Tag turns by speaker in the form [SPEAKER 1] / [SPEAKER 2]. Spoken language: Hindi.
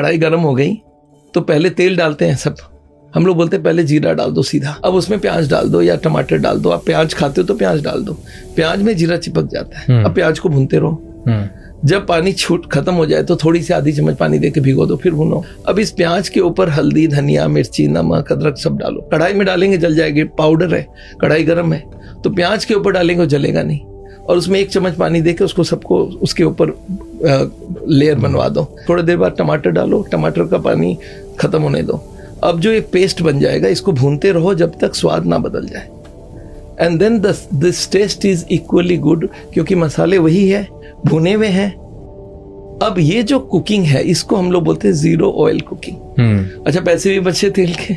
[SPEAKER 1] कढ़ाई गर्म हो गई तो पहले तेल डालते हैं सब, हम लोग बोलते हैं पहले जीरा डाल दो सीधा, अब उसमें प्याज डाल दो या टमाटर डाल दो, आप प्याज खाते हो तो प्याज डाल दो, प्याज में जीरा चिपक जाता है। अब प्याज को भूनते रहो, जब पानी छूट खत्म हो जाए तो थोड़ी सी आधी चम्मच पानी देके भिगो दो, फिर भूनो। अब इस प्याज के ऊपर हल्दी, धनिया, मिर्ची, नमक, अदरक सब डालो। कढ़ाई में डालेंगे जल जाएगी, पाउडर है, कढ़ाई गर्म है, तो प्याज के ऊपर डालेंगे वो जलेगा नहीं। और उसमें 1 चम्मच पानी देके उसको सबको उसके ऊपर लेयर बनवा दो। थोड़ी देर बाद टमाटर डालो, टमाटर का पानी खत्म होने दो। अब जो ये पेस्ट बन जाएगा इसको भूनते रहो जब तक स्वाद ना बदल जाए। And then this taste is equally good, क्योंकि मसाले वही है, भुने हुए हैं। अब ये जो कुकिंग है इसको हम लोग बोलते हैं 0 ऑयल कुकिंग। अच्छा, पैसे भी बचे तेल के।